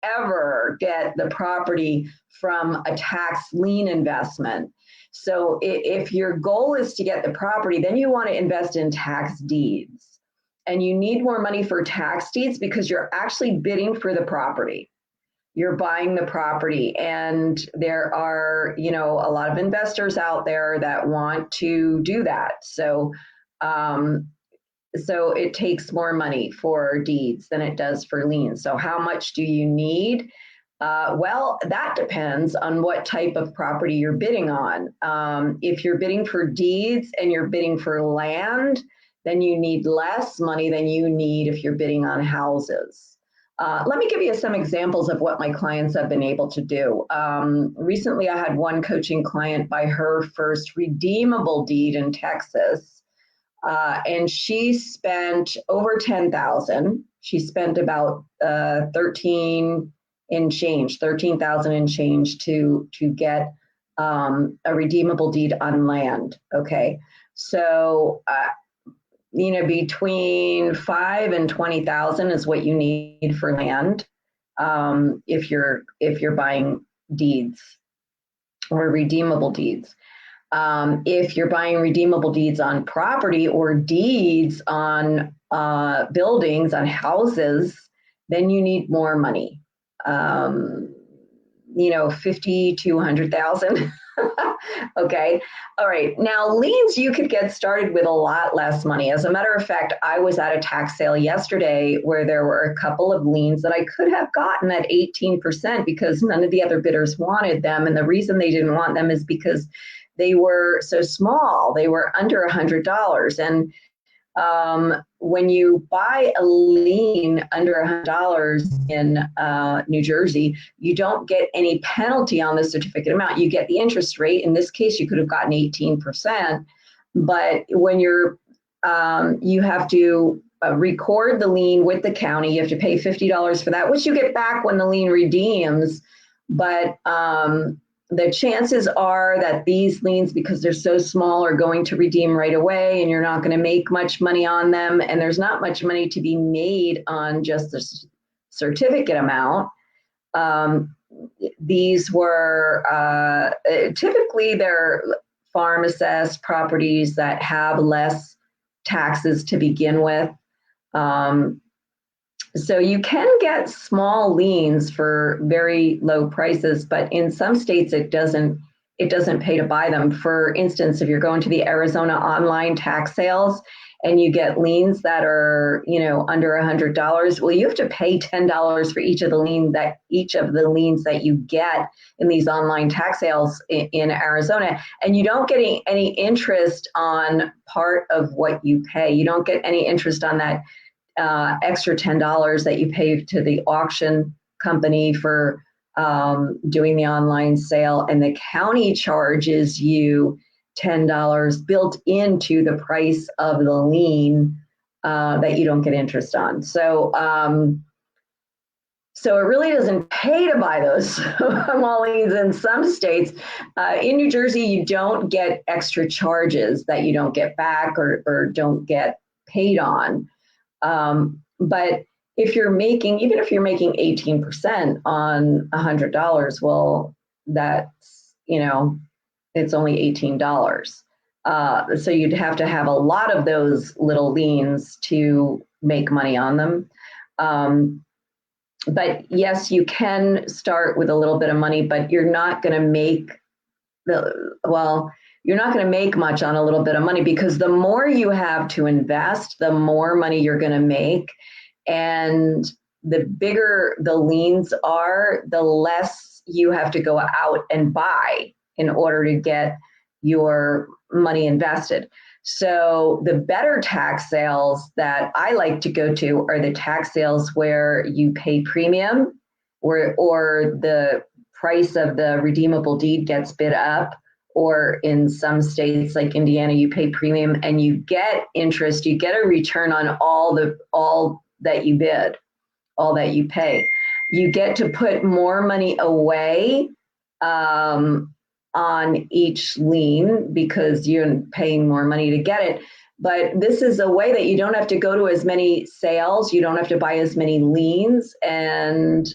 ever get the property from a tax lien investment. So if your goal is to get the property, then you want to invest in tax deeds. And you need more money for tax deeds because you're actually bidding for the property. You're buying the property, and there are, a lot of investors out there that want to do that. So it takes more money for deeds than it does for liens. So how much do you need? Well, that depends on what type of property you're bidding on. If you're bidding for deeds and you're bidding for land, then you need less money than you need if you're bidding on houses. Let me give you some examples of what my clients have been able to do. Recently, I had one coaching client buy her first redeemable deed in Texas, and she spent over $10,000. She spent about 13,000 and change to get a redeemable deed on land. Okay, so between 5,000 and 20,000 is what you need for land if you're buying deeds or redeemable deeds. If you're buying redeemable deeds on property or deeds on buildings, on houses, then you need more money. 50 to 100,000. Okay. All right. Now, liens, you could get started with a lot less money. As a matter of fact, I was at a tax sale yesterday where there were a couple of liens that I could have gotten at 18% because none of the other bidders wanted them. And the reason they didn't want them is because they were so small. They were under $100. And when you buy a lien under $100 in New Jersey, you don't get any penalty on the certificate amount. You get the interest rate. In this case, you could have gotten 18%. But when you have to record the lien with the county, you have to pay $50 for that, which you get back when the lien redeems. But the chances are that these liens, because they're so small, are going to redeem right away, and you're not going to make much money on them. And there's not much money to be made on just the certificate amount. These were typically they're farm assessed properties that have less taxes to begin with. So you can get small liens for very low prices, but in some states it doesn't pay to buy them. For instance, if you're going to the Arizona online tax sales and you get liens that are, under $100, well, you have to pay $10 for each of the liens that you get in these online tax sales in Arizona, and you don't get any interest on part of what you pay. You don't get any interest on that extra $10 that you pay to the auction company for doing the online sale, and the county charges you $10 built into the price of the lien that you don't get interest on. So it really doesn't pay to buy those small liens in some states. In New Jersey, you don't get extra charges that you don't get back or don't get paid on. But even if you're making 18% on $100, well, that's, it's only $18. So you'd have to have a lot of those little liens to make money on them. But yes, you can start with a little bit of money, but you're not going to make you're not going to make much on a little bit of money, because the more you have to invest, the more money you're going to make. And the bigger the liens are, the less you have to go out and buy in order to get your money invested. So the better tax sales that I like to go to are the tax sales where you pay premium or the price of the redeemable deed gets bid up. Or in some states like Indiana, you pay premium and you get interest, you get a return on all that you bid, all that you pay. You get to put more money away on each lien because you're paying more money to get it. But this is a way that you don't have to go to as many sales, you don't have to buy as many liens, and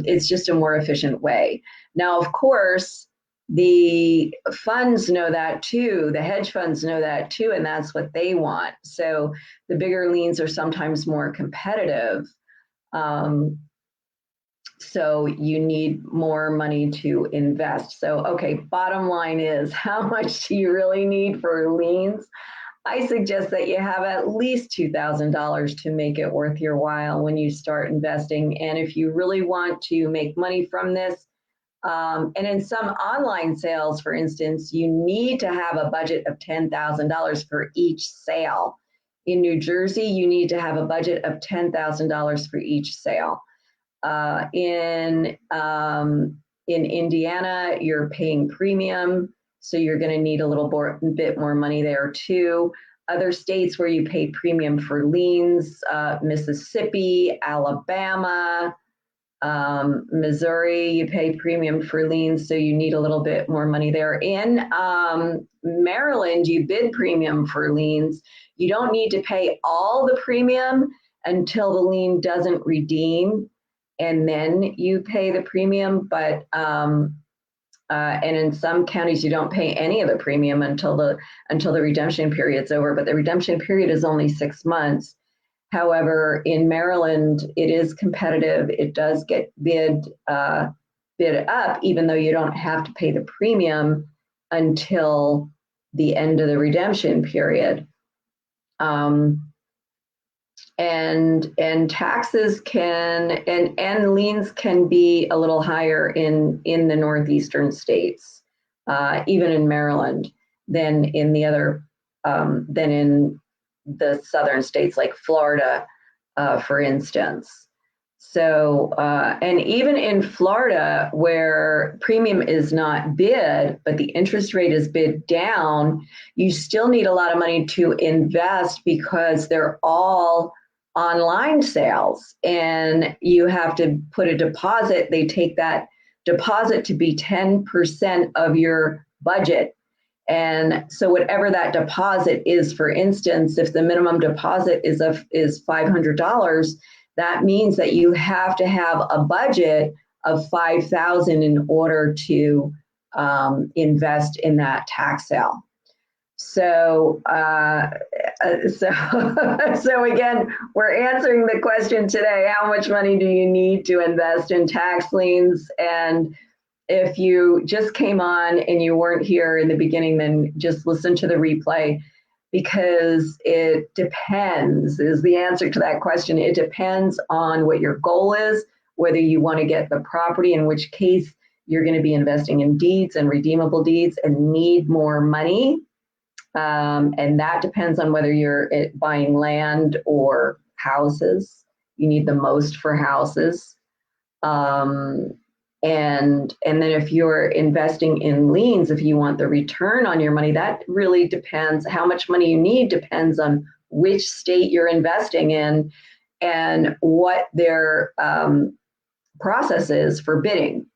it's just a more efficient way. Now, of course, the funds know that too, the hedge funds know that too, and that's what they want. So the bigger liens are sometimes more competitive. Um, so you need more money to invest. So, okay, bottom line is, how much do you really need for liens? I suggest that you have at least $2,000 to make it worth your while when you start investing. And if you really want to make money from this, and in some online sales, for instance, you need to have a budget of $10,000 for each sale. In New Jersey, you need to have a budget of $10,000 for each sale. In Indiana, you're paying premium, so you're going to need a little bit more money there too. Other states where you pay premium for liens, Mississippi, Alabama, Missouri, you pay premium for liens, so you need a little bit more money there. In Maryland, you bid premium for liens. You don't need to pay all the premium until the lien doesn't redeem, and then you pay the premium. But and in some counties, you don't pay any of the premium until the redemption period's over. But the redemption period is only 6 months. However, in Maryland, it is competitive. It does get bid up, even though you don't have to pay the premium until the end of the redemption period. And taxes can and liens can be a little higher in the northeastern states, even in Maryland, than in the other than in the southern states like Florida, for instance. So, and even in Florida, where premium is not bid, but the interest rate is bid down, you still need a lot of money to invest because they're all online sales, and you have to put a deposit. They take that deposit to be 10% of your budget. And so whatever that deposit is, for instance, if the minimum deposit is $500, that means that you have to have a budget of $5,000 in order to invest in that tax sale. So, so again, we're answering the question today: how much money do you need to invest in tax liens? And if you just came on and you weren't here in the beginning, then just listen to the replay, because it depends, is the answer to that question. It depends on what your goal is, whether you want to get the property, in which case you're going to be investing in deeds and redeemable deeds and need more money. And that depends on whether you're buying land or houses. You need the most for houses. And then if you're investing in liens, if you want the return on your money, that really depends. How much money you need depends on which state you're investing in and what their process is for bidding.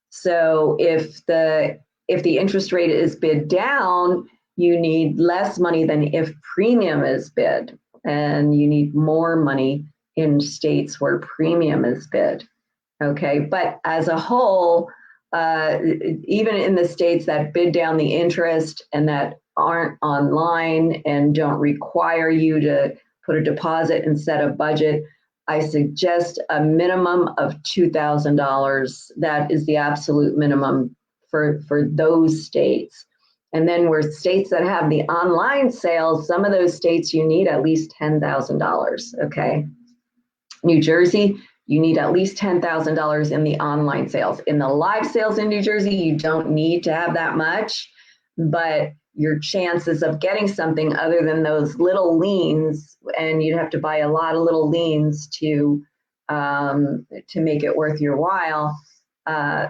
So if the interest rate is bid down, you need less money than if premium is bid, and you need more money in states where premium is bid. Okay, but as a whole, even in the states that bid down the interest and that aren't online and don't require you to put a deposit and set a budget, I suggest a minimum of $2,000. That is the absolute minimum for those states. And then where states that have the online sales, some of those states you need at least $10,000. Okay, New Jersey, you need at least $10,000 in the online sales. In the live sales in New Jersey, you don't need to have that much, but your chances of getting something other than those little liens, and you'd have to buy a lot of little liens to make it worth your while,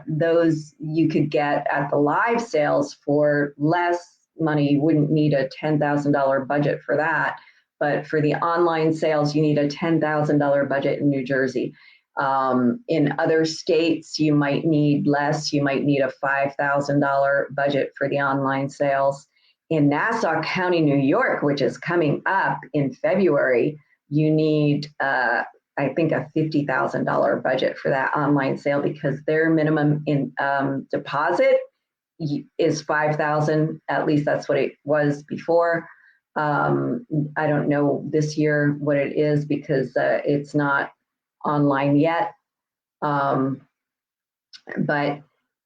those you could get at the live sales for less money. You wouldn't need a $10,000 budget for that. But for the online sales, you need a $10,000 budget in New Jersey. In other states, you might need less. You might need a $5,000 budget for the online sales. in Nassau County, New York, which is coming up in February, you need, I think, a $50,000 budget for that online sale because their minimum deposit is $5,000. At least that's what it was before. I don't know this year what it is because it's not online yet. But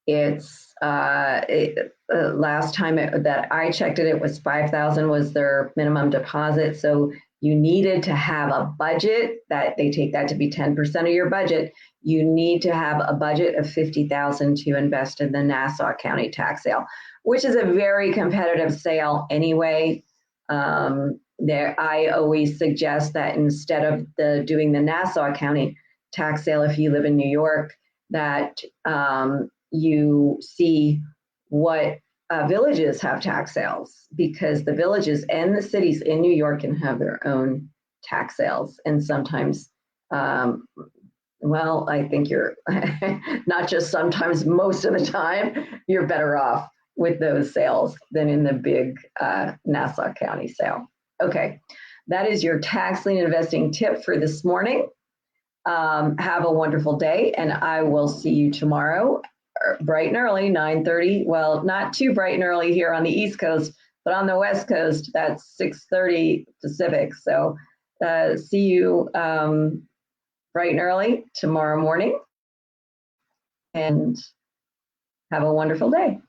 it's last time that I checked it, it was 5,000 was their minimum deposit. So you needed to have a budget that they take that to be 10% of your budget. You need to have a budget of 50,000 to invest in the Nassau County tax sale, which is a very competitive sale anyway. I always suggest that instead of doing the Nassau County tax sale, if you live in New York, that you see what villages have tax sales, because the villages and the cities in New York can have their own tax sales. And sometimes, well, I think you're not just sometimes, most of the time, you're better off with those sales than in the big Nassau County sale. Okay, that is your tax lien investing tip for this morning. Have a wonderful day, and I will see you tomorrow, bright and early, 9:30. Well, not too bright and early here on the East Coast, but on the West Coast, that's 6:30 Pacific. So see you bright and early tomorrow morning, and have a wonderful day.